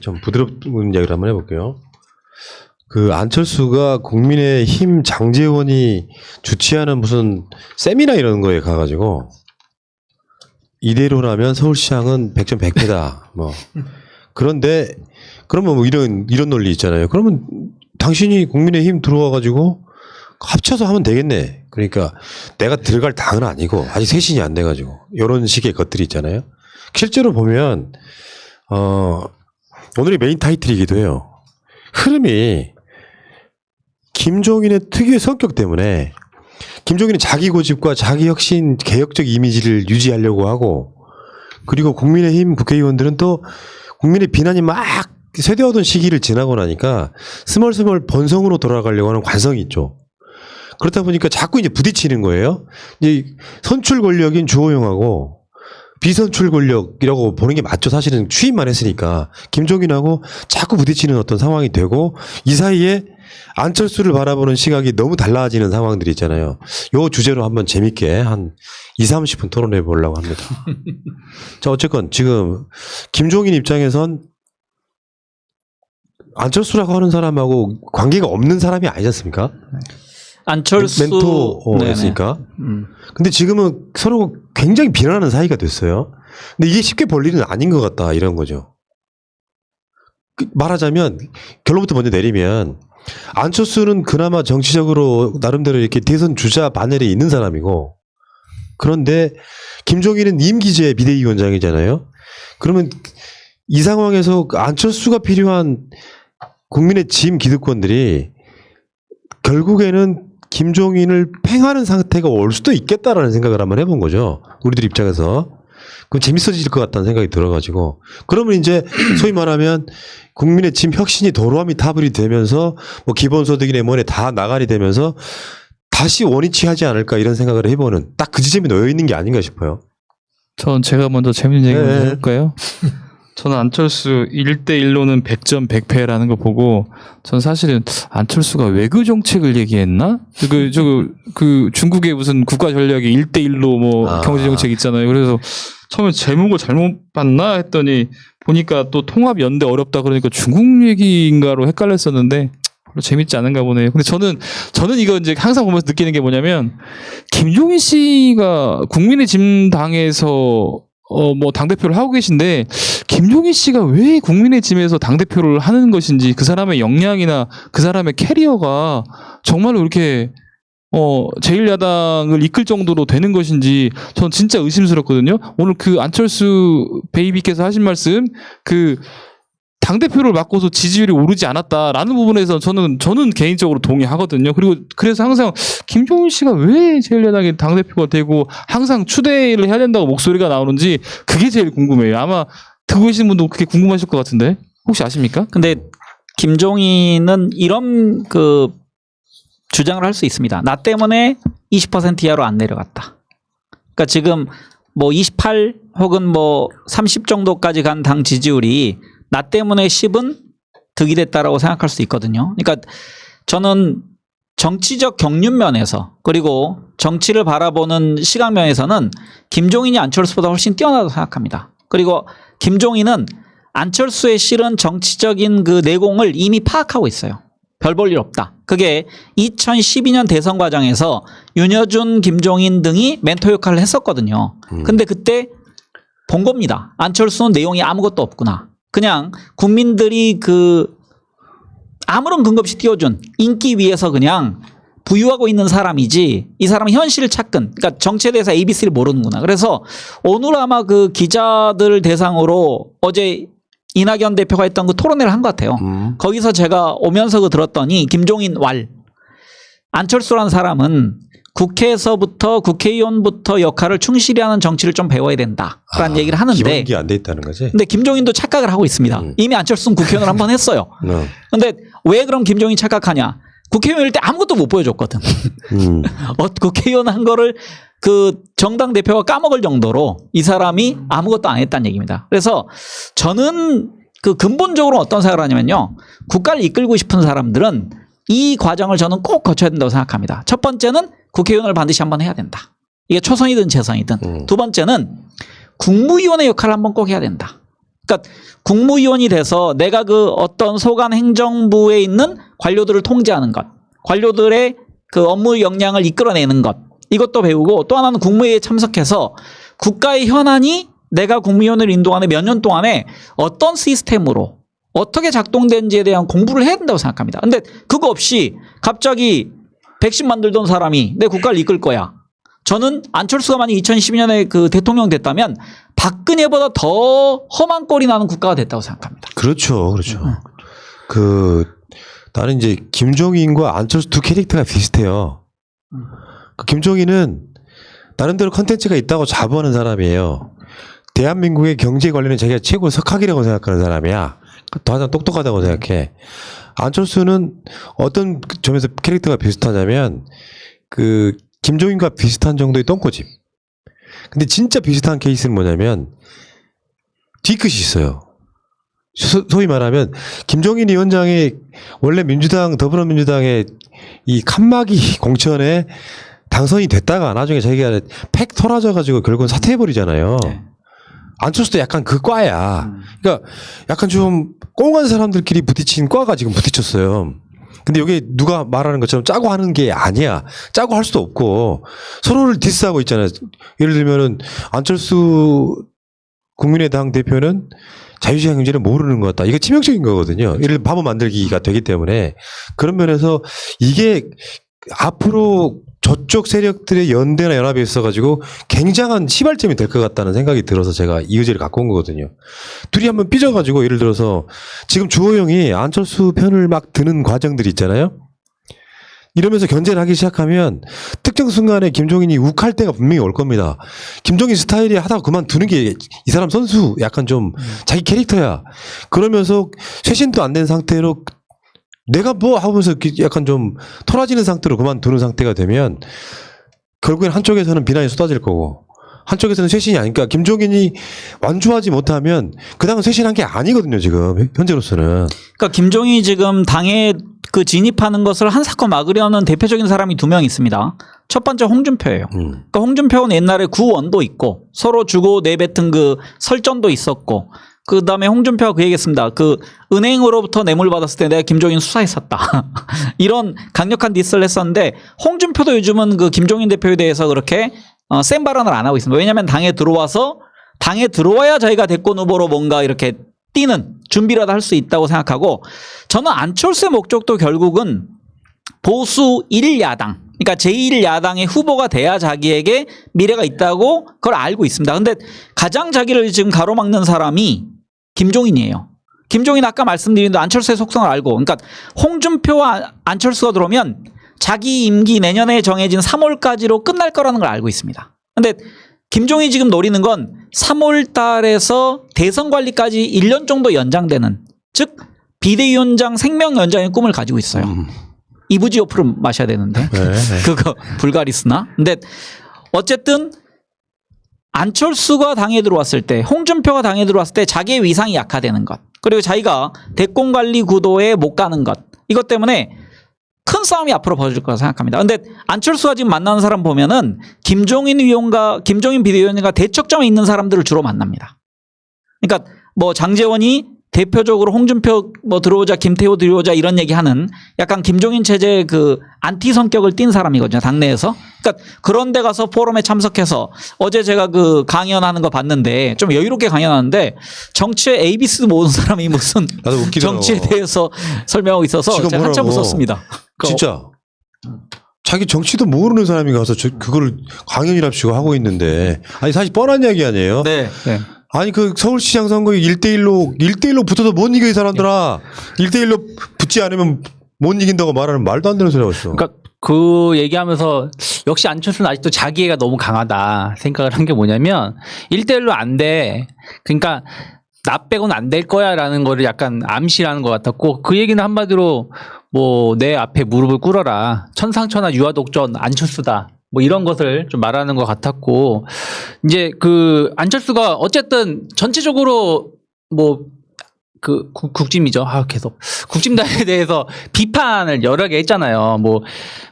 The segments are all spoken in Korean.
좀 부드러운 이야기를 한번 해볼게요. 그 안철수가 국민의힘 장제원이 주최하는 무슨 세미나 이런 거에 가가지고 이대로라면 서울시장은 100점 100패다. 뭐 그런데 그러면 뭐 이런 논리 있잖아요. 그러면 당신이 국민의힘 들어와가지고 합쳐서 하면 되겠네. 그러니까 내가 들어갈 당은 아니고 아직 쇄신이 안 돼가지고 이런 식의 것들이 있잖아요. 실제로 보면 오늘의 메인 타이틀이기도 해요. 흐름이 김종인의 특유의 성격 때문에 김종인은 자기 고집과 자기 혁신 개혁적 이미지를 유지하려고 하고, 그리고 국민의힘 국회의원들은 또 국민의 비난이 막 쇄도하던 시기를 지나고 나니까 스멀스멀 본성으로 돌아가려고 하는 관성이 있죠. 그렇다 보니까 자꾸 이제 부딪히는 거예요. 이제 선출 권력인 주호영하고 비선출 권력이라고 보는 게 맞죠. 사실은 취임만 했으니까 김종인하고 자꾸 부딪히는 어떤 상황이 되고, 이 사이에 안철수를 바라보는 시각이 너무 달라지는 상황들이 있잖아요. 요 주제로 한번 재밌게 한 20-30분 토론해 보려고 합니다. 자, 어쨌건 지금 김종인 입장에선 안철수라고 하는 사람하고 관계가 없는 사람이 아니지 않습니까? 안철수 멘토였으니까. 근데 지금은 서로 굉장히 비난하는 사이가 됐어요. 근데 이게 쉽게 볼 일은 아닌 것 같다, 이런 거죠. 말하자면 결론부터 먼저 내리면 안철수는 그나마 정치적으로 나름대로 이렇게 대선 주자 반열에 있는 사람이고, 그런데 김종인은 임기제 비대위원장이잖아요. 그러면 이 상황에서 안철수가 필요한 국민의 진 기득권들이 결국에는 김종인을 팽하는 상태가 올 수도 있겠다라는 생각을 한번 해본 거죠. 우리들 입장에서. 그럼 재밌어질 것 같다는 생각이 들어가지고. 그러면 이제 소위 말하면 국민의 진 혁신이 도로아미 타불이 되면서 뭐 기본소득이네 뭐네 다 나가리 되면서 다시 원위치 하지 않을까, 이런 생각을 해보는 딱 그 지점에 놓여 있는 게 아닌가 싶어요. 전 제가 먼저 재밌는 얘기 네. 해볼까요? 저는 안철수 1대1로는 100점 100패라는 거 보고, 전 사실은 안철수가 외교 정책을 얘기했나? 그 중국의 무슨 국가 전략이 1대1로 뭐 경제 정책 있잖아요. 그래서 처음에 제목을 잘못 봤나 했더니 보니까 또 통합 연대 어렵다 그러니까 중국 얘기인가로 헷갈렸었는데 별로 재밌지 않은가 보네요. 근데 저는 이거 이제 항상 보면서 느끼는 게 뭐냐면, 김종인 씨가 국민의힘 당에서 뭐 당대표를 하고 계신데, 김종인 씨가 왜 국민의힘에서 당대표를 하는 것인지, 그 사람의 역량이나 그 사람의 캐리어가 정말로 이렇게 제1야당을 이끌 정도로 되는 것인지 전 진짜 의심스럽거든요. 오늘 그 안철수 베이비께서 하신 말씀, 그 당대표를 맡고서 지지율이 오르지 않았다라는 부분에서 저는 개인적으로 동의하거든요. 그리고 그래서 항상 김종인 씨가 왜 제1야당의 당대표가 되고 항상 추대를 해야 된다고 목소리가 나오는지 그게 제일 궁금해요. 아마 듣고 계신 분도 그게 궁금하실 것 같은데 혹시 아십니까? 근데 김종인은 이런 그 주장을 할 수 있습니다. 나 때문에 20% 이하로 안 내려갔다. 그러니까 지금 뭐 28 혹은 뭐 30 정도까지 간 당 지지율이 나 때문에 10은 득이 됐다라고 생각할 수 있거든요. 그러니까 저는 정치적 경륜 면에서, 그리고 정치를 바라보는 시각 면에서는 김종인이 안철수보다 훨씬 뛰어나다고 생각합니다. 그리고 김종인은 안철수의 실은 정치적인 그 내공을 이미 파악하고 있어요. 별 볼 일 없다. 그게 2012년 대선 과정에서 윤여준, 김종인 등이 멘토 역할을 했었거든요. 근데 그때 본 겁니다. 안철수는 내용이 아무것도 없구나. 그냥 국민들이 그 아무런 근거 없이 띄워준 인기 위해서 그냥 부유하고 있는 사람이지, 이 사람은 현실을 찾건, 그러니까 정치에 대해서 ABC를 모르는구나. 그래서 오늘 아마 그 기자들 대상으로 어제 이낙연 대표가 했던 그 토론회를 한 것 같아요. 거기서 제가 오면서 들었더니 김종인 안철수라는 사람은 국회에서부터 국회의원부터 역할을 충실히 하는 정치를 좀 배워야 된다라는 얘기를 하는데, 기본기 안 돼 있다는 거지. 근데 김종인도 착각을 하고 있습니다. 이미 안철수는 국회의원을 한번 했어요. 근데 왜 그럼 김종인 착각하냐? 국회의원일 때 아무것도 못 보여줬거든. 국회의원 한 거를 그 정당 대표가 까먹을 정도로 이 사람이 아무것도 안 했다는 얘기입니다. 그래서 저는 그 근본적으로 어떤 생각을 하냐면요, 국가를 이끌고 싶은 사람들은 이 과정을 저는 꼭 거쳐야 된다고 생각합니다. 첫 번째는 국회의원을 반드시 한번 해야 된다. 이게 초선이든 재선이든. 두 번째는 국무위원의 역할을 한번 꼭 해야 된다. 그러니까 국무위원이 돼서 내가 그 어떤 소관 행정부에 있는 관료들을 통제하는 것, 관료들의 그 업무 역량을 이끌어내는 것, 이것도 배우고, 또 하나는 국무회의에 참석해서 국가의 현안이 내가 국무위원을 인도하는 몇 년 동안에 어떤 시스템으로 어떻게 작동되는지에 대한 공부를 해야 된다고 생각합니다. 근데 그거 없이 갑자기 백신 만들던 사람이 내 국가를 이끌 거야. 저는 안철수가 만약 2012년에 그 대통령 됐다면 박근혜보다 더 험한 꼴이 나는 국가가 됐다고 생각합니다. 그렇죠. 나는 이제 김종인과 안철수 두 캐릭터가 비슷해요. 그 김종인은 나름대로 컨텐츠가 있다고 자부하는 사람이에요. 대한민국의 경제 관련은 자기가 최고 석학이라고 생각하는 사람이야. 더 하나 똑똑하다고 생각해. 안철수는 어떤 점에서 캐릭터가 비슷하냐면 그 김종인과 비슷한 정도의 똥꼬집. 근데 진짜 비슷한 케이스는 뭐냐면 뒤끝이 있어요. 소위 말하면 김종인 위원장이 원래 더불어민주당의 이 칸막이 공천에 당선이 됐다가 나중에 자기가 팩 털어져가지고 결국은 사퇴해버리잖아요. 네. 안철수도 약간 그 과야. 그러니까 약간 좀 꽁한 사람들끼리 부딪힌 과가 지금 부딪혔어요. 근데 여기 누가 말하는 것처럼 짜고 하는 게 아니야. 짜고 할 수도 없고 서로를 디스하고 있잖아요. 예를 들면은 안철수 국민의당 대표는 자유시장 경제를 모르는 것 같다. 이거 치명적인 거거든요. 예를 들면 바보 만들기가 되기 때문에 그런 면에서 이게 앞으로 저쪽 세력들의 연대나 연합이 있어가지고 굉장한 시발점이 될 것 같다는 생각이 들어서 제가 이 의제를 갖고 온 거거든요. 둘이 한번 삐져가지고 예를 들어서 지금 주호영이 안철수 편을 막 드는 과정들이 있잖아요. 이러면서 견제를 하기 시작하면 특정 순간에 김종인이 욱할 때가 분명히 올 겁니다. 김종인 스타일이 하다가 그만두는 게 이 사람 선수 약간 좀 자기 캐릭터야. 그러면서 쇄신도 안 된 상태로 내가 뭐 하면서 약간 좀 토라지는 상태로 그만두는 상태가 되면 결국엔 한쪽에서는 비난이 쏟아질 거고 한쪽에서는 쇄신이 아니니까 김종인이 완주하지 못하면 그 당은 쇄신한 게 아니거든요. 지금 현재로서는. 그러니까 김종인이 지금 당에 그 진입하는 것을 한 사건 막으려는 대표적인 사람이 두 명 있습니다. 첫 번째 홍준표예요. 그러니까 홍준표는 옛날에 구원도 있고 서로 주고 내뱉은 그 설전도 있었고 그 다음에 홍준표가 그 얘기했습니다. 그 은행으로부터 뇌물 받았을 때 내가 김종인 수사했었다. 이런 강력한 디스를 했었는데 홍준표도 요즘은 그 김종인 대표에 대해서 그렇게 센 발언을 안 하고 있습니다. 왜냐하면 당에 들어와야 자기가 대권 후보로 뭔가 이렇게 뛰는 준비라도 할 수 있다고 생각하고 저는 안철수의 목적도 결국은 보수 1야당 그러니까 제1야당의 후보가 돼야 자기에게 미래가 있다고 그걸 알고 있습니다. 그런데 가장 자기를 지금 가로막는 사람이 김종인이에요. 김종인 아까 말씀드린 대로 안철수의 속성을 알고 그러니까 홍준표와 안철수가 들어오면 자기 임기 내년에 정해진 3월까지로 끝날 거라는 걸 알고 있습니다. 그런데 김종인이 지금 노리는 건 3월 달에서 대선 관리까지 1년 정도 연장되는 즉 비대위원장 생명 연장의 꿈을 가지고 있어요. 이부지오프를 마셔야 되는데 그거 불가리스나. 근데 어쨌든 안철수가 당에 들어왔을 때 홍준표가 당에 들어왔을 때 자기의 위상이 약화되는 것 그리고 자기가 대권 관리 구도에 못 가는 것 이것 때문에 큰 싸움이 앞으로 벌어질 거라 생각합니다. 그런데 안철수가 지금 만나는 사람 보면은 김종인 비대위원장과 대척점에 있는 사람들을 주로 만납니다. 그러니까 뭐 장제원이 대표적으로 홍준표 뭐 들어오자 김태호 들어오자 이런 얘기하는 약간 김종인 체제의 그 안티 성격을 띈 사람이거든요. 당내에서. 그러니까 그런 데 가서 포럼에 참석해서 어제 제가 그 강연하는 거 봤는데 좀 여유롭게 강연하는데 정치에 ABC도 모르는 사람이 무슨 정치에 대해서 설명하고 있어서 제가 한참 웃었습니다. 진짜 자기 정치도 모르는 사람이 가서 그걸 강연이랍시고 하고 있는데 아니 사실 뻔한 이야기 아니에요? 네. 아니 그 서울시장 선거 1대1로 붙어도 못 이겨 이 사람들아. 1대1로 붙지 않으면 못 이긴다고 말하는 말도 안 되는 소리가 있어. 그러니까 그 얘기하면서 역시 안철수는 아직도 자기애가 너무 강하다 생각을 한 게 뭐냐면 1대1로 안 돼. 그러니까 나 빼고는 안 될 거야 라는 거를 약간 암시라는 것 같았고 그 얘기는 한마디로 뭐 내 앞에 무릎을 꿇어라. 천상천하 유아독전 안철수다. 뭐 이런 것을 좀 말하는 것 같았고 이제 그 안철수가 어쨌든 전체적으로 뭐 그 국짐이죠. 계속 국짐당에 대해서 비판을 여러 개 했잖아요. 뭐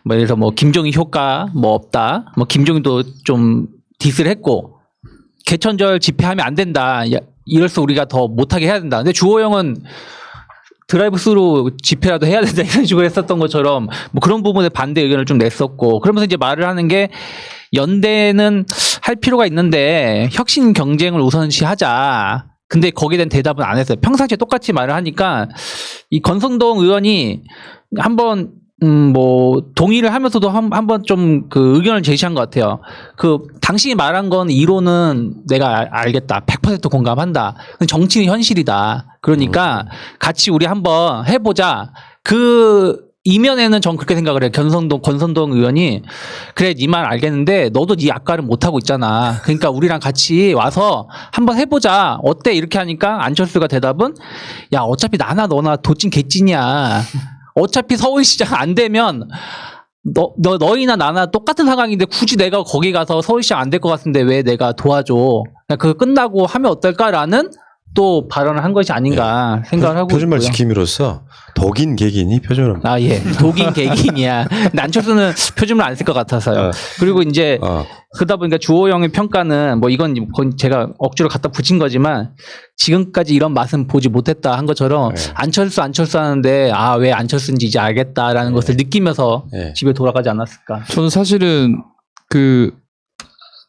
예를 들어서 뭐 김종인 효과 뭐 없다. 뭐 김종인도 좀 디스를 했고 개천절 집회하면 안 된다. 이럴수록 우리가 더 못하게 해야 된다. 근데 주호영은 드라이브 스루 집회라도 해야 된다 이런 식으로 했었던 것처럼 뭐 그런 부분에 반대 의견을 좀 냈었고 그러면서 이제 말을 하는 게 연대는 할 필요가 있는데 혁신 경쟁을 우선시하자. 근데 거기에 대한 대답은 안 했어요. 평상시에 똑같이 말을 하니까 이 권성동 의원이 한번 뭐 동의를 하면서도 한번 좀 그 의견을 제시한 것 같아요. 그 당신이 말한 건 이론은 내가 알겠다. 100% 공감한다. 근데 정치는 현실이다. 그러니까 같이 우리 한번 해보자. 그 이면에는 전 그렇게 생각을 해요. 권선동 의원이 그래 네 말 알겠는데 너도 네 약과를 못 하고 있잖아. 그러니까 우리랑 같이 와서 한번 해보자. 어때? 이렇게 하니까 안철수가 대답은 야 어차피 나나 너나 도찐 개찐이야. 어차피 서울시장 안 되면 너희나 나나 똑같은 상황인데 굳이 내가 거기 가서 서울시장 안 될 것 같은데 왜 내가 도와줘. 그냥 그거 끝나고 하면 어떨까라는 또 발언을 한 것이 아닌가 생각을 하고 표준말 있고요. 지킴이로써 독인 개긴이 표준말. 아, 예. 독인 개긴이야. 근데 안철수는 표준말 안 쓸 것 같아서요. 그리고 이제 그러다 보니까 주호영의 평가는 뭐 이건 제가 억지로 갖다 붙인 거지만 지금까지 이런 맛은 보지 못했다 한 것처럼 안철수 하는데 아, 왜 안철수인지 이제 알겠다라는 것을 느끼면서 집에 돌아가지 않았을까. 저는 사실은 그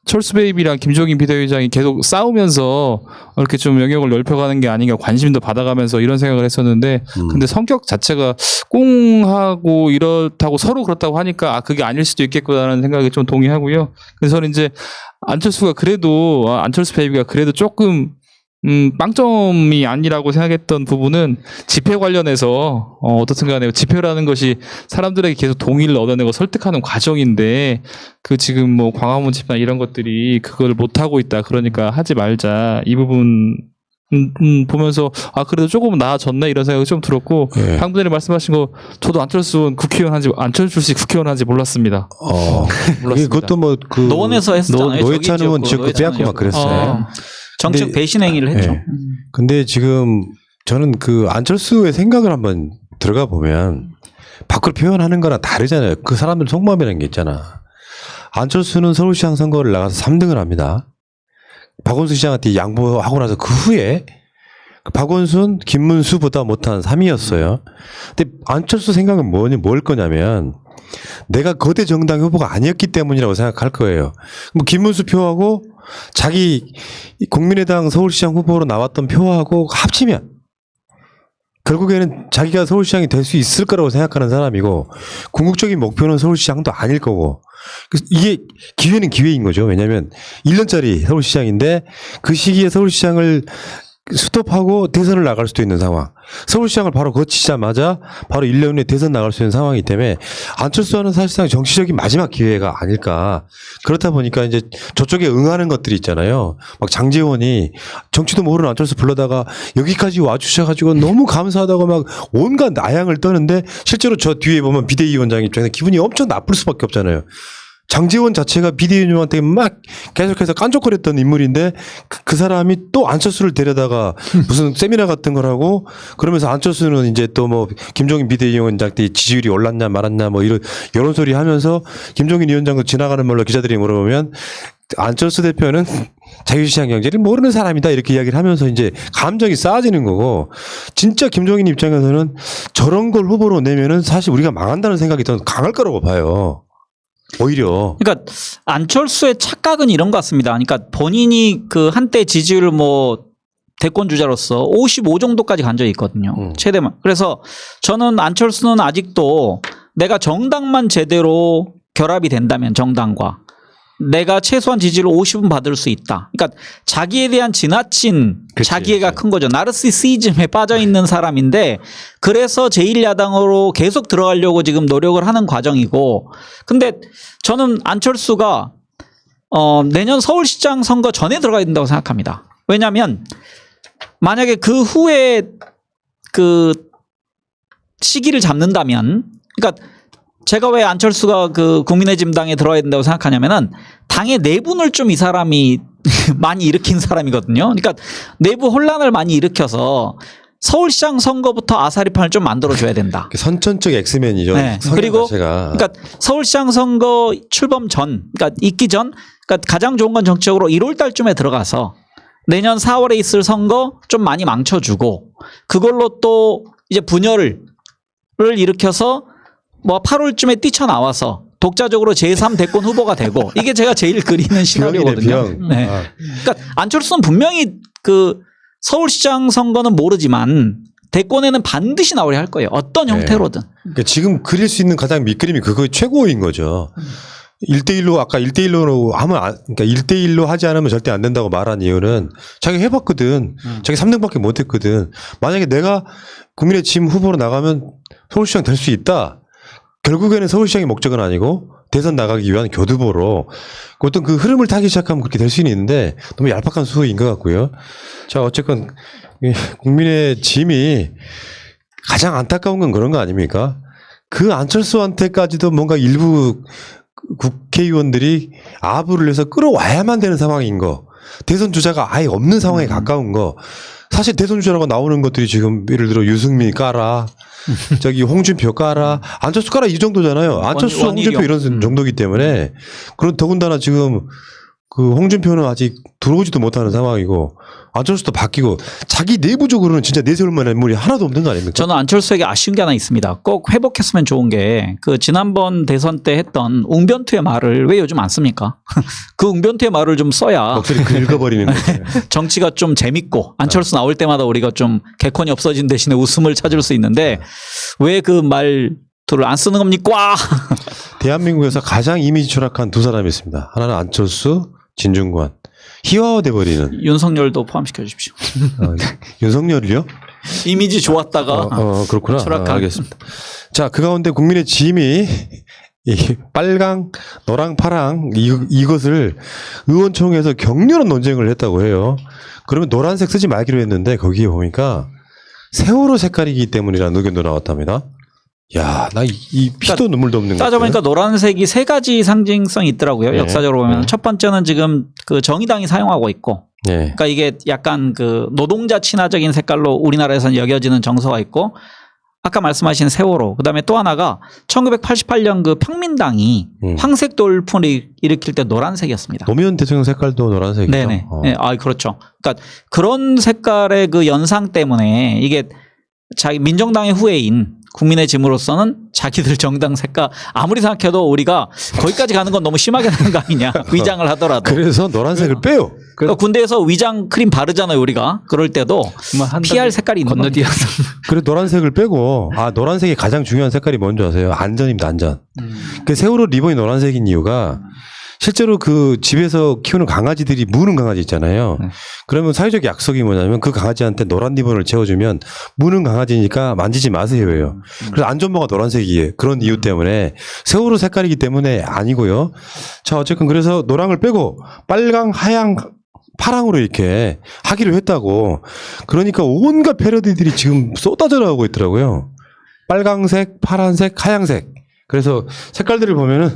철수 베이비랑 김종인 비대위원장이 계속 싸우면서 이렇게 좀 영역을 넓혀가는 게 아닌가 관심도 받아가면서 이런 생각을 했었는데 근데 성격 자체가 꽁하고 이렇다고 서로 그렇다고 하니까 아 그게 아닐 수도 있겠구나라는 생각에 좀 동의하고요. 그래서 저는 이제 안철수 베이비가 그래도 조금 빵점이 아니라고 생각했던 부분은 집회 관련해서 어떻든 간에 집회라는 것이 사람들에게 계속 동의를 얻어내고 설득하는 과정인데 그 지금 뭐 광화문 집회나 이런 것들이 그걸 못하고 있다. 그러니까 하지 말자. 이 부분 보면서 아 그래도 조금 나아졌네 이런 생각이 좀 들었고 방금 전에 말씀하신 거 저도 안철수 씨 국회의원 한지 몰랐습니다. 몰랐습니다. 그것도 뭐그 노원에서 했었잖아요. 노회찬 의원 지역구 빼앗고 막 그랬어요. 정책 근데- 배신 행위를 했죠. 근데 지금 저는 그 안철수의 생각을 한번 들어가 보면 밖으로 표현하는 거랑 다르잖아요. 그 사람들 속마음이라는 게 있잖아. 안철수는 서울시장 선거를 나가서 3등을 합니다. 박원순 시장한테 양보하고 나서 그 후에 박원순, 김문수보다 못한 3위였어요. 근데 안철수 생각은 뭘 거냐면 내가 거대 정당 후보가 아니었기 때문이라고 생각할 거예요. 뭐 김문수 표하고 자기 국민의당 서울시장 후보로 나왔던 표하고 합치면 결국에는 자기가 서울시장이 될 수 있을 거라고 생각하는 사람이고 궁극적인 목표는 서울시장도 아닐 거고 그래서 이게 기회는 기회인 거죠. 왜냐하면 1년짜리 서울시장인데 그 시기에 서울시장을 스톱하고 대선을 나갈 수도 있는 상황. 서울시장을 바로 거치자마자 바로 1년 후에 대선 나갈 수 있는 상황이기 때문에 안철수와는 사실상 정치적인 마지막 기회가 아닐까. 그렇다 보니까 이제 저쪽에 응하는 것들이 있잖아요. 막 장제원이 정치도 모르는 안철수 불러다가 여기까지 와주셔가지고 너무 감사하다고 막 온갖 아양을 떠는데 실제로 저 뒤에 보면 비대위원장 입장에서 기분이 엄청 나쁠 수밖에 없잖아요. 장제원 자체가 비대위원장한테 막 계속해서 깐족거렸던 인물인데 그 사람이 또 안철수를 데려다가 무슨 세미나 같은 걸 하고 그러면서 안철수는 이제 또 뭐 김종인 비대위원장한테 지지율이 올랐냐 말았냐 뭐 이런 소리 하면서 김종인 위원장도 지나가는 말로 기자들이 물어보면 안철수 대표는 자유시장 경제를 모르는 사람이다 이렇게 이야기를 하면서 이제 감정이 쌓아지는 거고 진짜 김종인 입장에서는 저런 걸 후보로 내면은 사실 우리가 망한다는 생각이 더 강할 거라고 봐요. 오히려. 그러니까 안철수의 착각은 이런 것 같습니다. 그러니까 본인이 그 한때 지지율 뭐 대권 주자로서 55 정도까지 간 적이 있거든요. 최대만. 그래서 저는 안철수는 아직도 내가 정당만 제대로 결합이 된다면 정당과 내가 최소한 지지를 50은 받을 수 있다. 그러니까 자기에 대한 지나친 자기애가 큰 거죠. 나르시시즘에 빠져 있는 사람인데 그래서 제1야당으로 계속 들어가려고 지금 노력을 하는 과정이고 근데 저는 안철수가 내년 서울시장 선거 전에 들어가야 된다고 생각합니다. 왜냐하면 만약에 그 후에 그 시기를 잡는다면 그러니까 제가 왜 안철수가 그 국민의힘당에 들어야 된다고 생각하냐면은 당의 내분을 좀 이 사람이 많이 일으킨 사람이거든요. 그러니까 내부 혼란을 많이 일으켜서 서울시장 선거부터 아사리판을 좀 만들어줘야 된다. 선천적 엑스맨이죠. 네. 그리고 그러니까 서울시장 선거 출범 전, 그러니까 있기 전, 그러니까 가장 좋은 건 정치적으로 1월 달쯤에 들어가서 내년 4월에 있을 선거 좀 많이 망쳐주고 그걸로 또 이제 분열을 일으켜서 뭐 8월쯤에 뛰쳐나와서 독자적으로 제3 대권 후보가 되고 이게 제가 제일 그리는 시나리오거든요. 병. 네. 아, 그러니까 안철수는 분명히 그 서울시장 선거는 모르지만 대권에는 반드시 나오려 할 거예요. 어떤 형태로든. 그러니까 지금 그릴 수 있는 가장 밑그림이 그거의 최고인 거죠. 1대1로 아까 1대1로 하면 그러니까 1대1로 하지 않으면 절대 안 된다고 말한 이유는 자기 해봤거든. 자기 3등밖에 못했거든. 만약에 내가 국민의힘 후보로 나가면 서울시장 될 수 있다. 결국에는 서울시장이 목적은 아니고 대선 나가기 위한 교두보로 어떤 그 흐름을 타기 시작하면 그렇게 될 수는 있는데 너무 얄팍한 수호인 것 같고요. 자, 어쨌건 국민의힘이 가장 안타까운 건 그런 거 아닙니까? 그 안철수한테까지도 뭔가 일부 국회의원들이 아부를 해서 끌어와야만 되는 상황인 거. 대선 주자가 아예 없는 상황에 가까운 거. 사실 대선 주자라고 나오는 것들이 지금 예를 들어 유승민 까라. 저기 홍준표 까라. 안철수 까라 이 정도잖아요. 안철수, 홍준표 이런 정도이기 때문에. 그런 더군다나 지금 그 홍준표는 아직 들어오지도 못하는 상황이고 안철수도 바뀌고 자기 내부적으로는 진짜 내세울 만한 인물이 하나도 없는 거 아닙니까? 저는 안철수에게 아쉬운 게 하나 있습니다. 꼭 회복했으면 좋은 게 그 지난번 대선 때 했던 웅변투의 말을 왜 요즘 안 씁니까? 그 웅변투의 말을 좀 써야 목소리 긁어버리는 거예요. 정치가 좀 재밌고 안철수 나올 때마다 우리가 좀 개콘이 없어진 대신에 웃음을 찾을 수 있는데 왜 그 말투를 안 쓰는 겁니까? 대한민국에서 가장 이미지 추락한 두 사람이 있습니다. 하나는 안철수, 진중권. 희화화돼 버리는. 윤석열도 포함시켜 주십시오. 윤석열이요? 이미지 좋았다가 그렇구나. 추락한. 알겠습니다. 자, 그 가운데 국민의힘이 이 빨강, 노랑, 파랑 이것을 의원총회에서 격렬한 논쟁을 했다고 해요. 그러면 노란색 쓰지 말기로 했는데 거기에 보니까 세월호 색깔이기 때문이라는 의견도 나왔답니다. 야, 나 이 피도 눈물도 없는 거. 따져보니까 노란색이 세 가지 상징성이 있더라고요. 네. 역사적으로 보면 네. 첫 번째는 지금 그 정의당이 사용하고 있고, 네. 그러니까 이게 약간 그 노동자 친화적인 색깔로 우리나라에서는 여겨지는 정서가 있고, 아까 말씀하신 세월호, 그다음에 또 하나가 1988년 그 평민당이 황색 돌풍을 일으킬 때 노란색이었습니다. 노무현 대통령 색깔도 노란색이죠. 네네. 네, 그렇죠. 그러니까 그런 색깔의 그 연상 때문에 이게 자기 민정당의 후예인 국민의힘으로서는 자기들 정당 색깔 아무리 생각해도 우리가 거기까지 가는 건 너무 심하게 되는 거 아니냐. 위장을 하더라도. 그래서 노란색을 빼요. 그러니까 군대에서 위장 크림 바르잖아요, 우리가. 그럴 때도 피할 색깔이 있는 겁니다. 건너뛰어서. 그래 노란색을 빼고 노란색이 가장 중요한 색깔이 뭔지 아세요? 안전입니다. 안전. 그 세월호 리본이 노란색인 이유가 실제로 그 집에서 키우는 강아지들이 무는 강아지 있잖아요. 그러면 사회적 약속이 뭐냐면 그 강아지한테 노란 리본을 채워주면 무는 강아지니까 만지지 마세요예요. 그래서 안전모가 노란색이에요. 그런 이유 때문에 세월호 색깔이기 때문에 아니고요. 자, 어쨌든 그래서 노랑을 빼고 빨강, 하양, 파랑으로 이렇게 하기로 했다고. 그러니까 온갖 패러디들이 지금 쏟아져 나오고 있더라고요. 빨강색, 파란색, 하양색. 그래서 색깔들을 보면은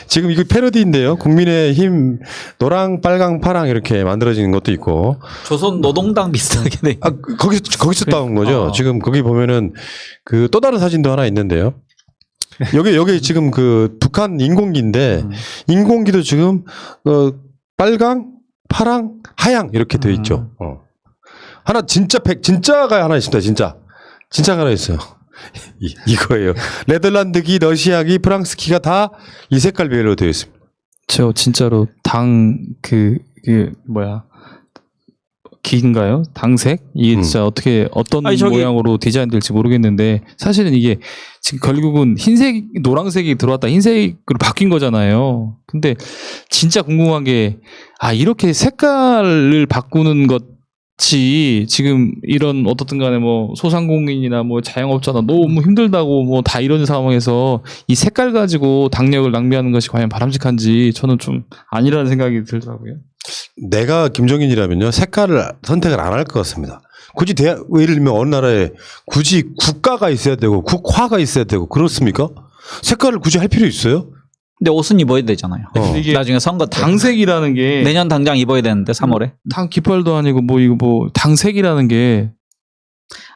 지금 이거 패러디인데요. 국민의힘 노랑, 빨강, 파랑 이렇게 만들어지는 것도 있고. 조선 노동당 비슷하게 돼. 거기서 따온 거죠. 지금 거기 보면은 그 또 다른 사진도 하나 있는데요. 여기 지금 그 북한 인공기인데 인공기도 지금 빨강, 파랑, 하양 이렇게 돼 있죠. 하나 진짜가 하나 있습니다. 진짜가 하나 있어요. 이거예요. 네덜란드기, 러시아기, 프랑스기가 다 이 색깔별로 되어 있습니다. 저 진짜로 기인가요? 당색? 이게 진짜 어떤 모양으로 디자인될지 모르겠는데 사실은 이게 지금 결국은 흰색, 노란색이 들어왔다 흰색으로 바뀐 거잖아요. 근데 진짜 궁금한 게 이렇게 색깔을 바꾸는 것이 지금 이런 어떻든 간에 뭐 소상공인이나 뭐 자영업자나 너무 힘들다고 뭐 다 이런 상황에서 이 색깔 가지고 당력을 낭비하는 것이 과연 바람직한지 저는 좀 아니라는 생각이 들더라고요. 내가 김종인이라면요 색깔을 선택을 안 할 것 같습니다. 굳이 예를 들면 어느 나라에 굳이 국가가 있어야 되고 국화가 있어야 되고 그렇습니까? 색깔을 굳이 할 필요 있어요? 근데 옷은 입어야 되잖아요. 이게 나중에 선거 때. 당색이라는 게 내년 당장 입어야 되는데 3월에. 당 깃발도 아니고 당색이라는 게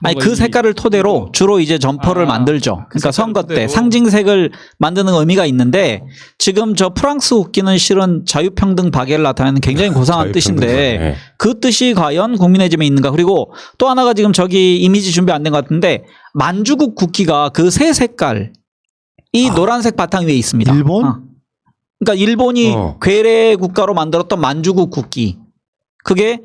아니 뭔가 그 색깔을 토대로 주로 이제 점퍼를 만들죠. 그러니까 색깔을 선거 때 토대로. 상징색을 만드는 의미가 있는데 지금 저 프랑스 국기는 실은 자유평등 박애를 나타내는 굉장히 고상한 뜻인데 네. 그 뜻이 과연 국민의힘에 있는가? 그리고 또 하나가 지금 저기 이미지 준비 안 된 것 같은데 만주국 국기가 그 새 색깔 이 노란색 바탕 위에 있습니다. 일본? 그러니까 일본이 괴뢰 국가로 만들었던 만주국 국기 그게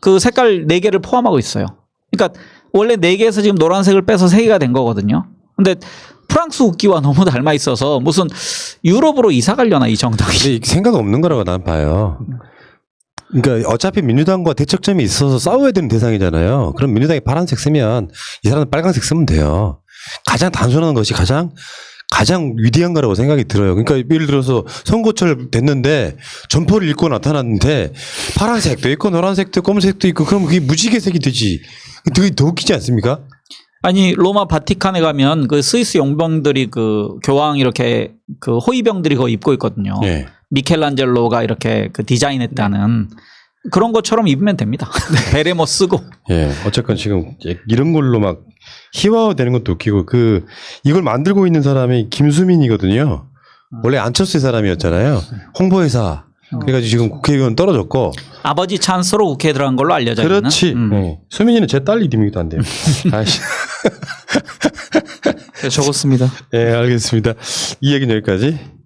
그 색깔 4개를 포함하고 있어요. 그러니까 원래 4개에서 지금 노란색을 빼서 3개가 된 거거든요. 근데 프랑스 국기와 너무 닮아 있어서 무슨 유럽으로 이사 가려나 이 정당이. 근데 이게 생각 없는 거라고 난 봐요. 그러니까 어차피 민주당과 대척점이 있어서 싸워야 되는 대상이잖아요. 그럼 민주당이 파란색 쓰면 이 사람은 빨간색 쓰면 돼요. 가장 단순한 것이 가장 위대한 거라고 생각이 들어요. 그러니까 예를 들어서 선거철 됐는데 점퍼를 입고 나타났는데 파란색도 있고 노란색도 있고 검은색도 있고 그럼 그게 무지개색이 되지. 되게 더 웃기지 않습니까? 아니 로마 바티칸에 가면 그 스위스 용병들이 그 교황 이렇게 그 호위병들이 그거 입고 있거든요. 예. 미켈란젤로가 이렇게 그 디자인했다는 그런 것처럼 입으면 됩니다. 베레모 쓰고. 예. 어쨌건 지금 이런 걸로 막 희화화되는 것도 웃기고 이걸 만들고 있는 사람이 김수민이거든요. 원래 안철수의 사람이었잖아요. 홍보회사. 그래가지고 지금 국회의원 떨어졌고. 아버지 찬스로 국회에 들어간 걸로 알려져 있는. 그렇지. 네. 수민이는 제 딸 이름이기도 한데요. 아이씨. 적었습니다. 예, 알겠습니다. 이 얘기는 여기까지.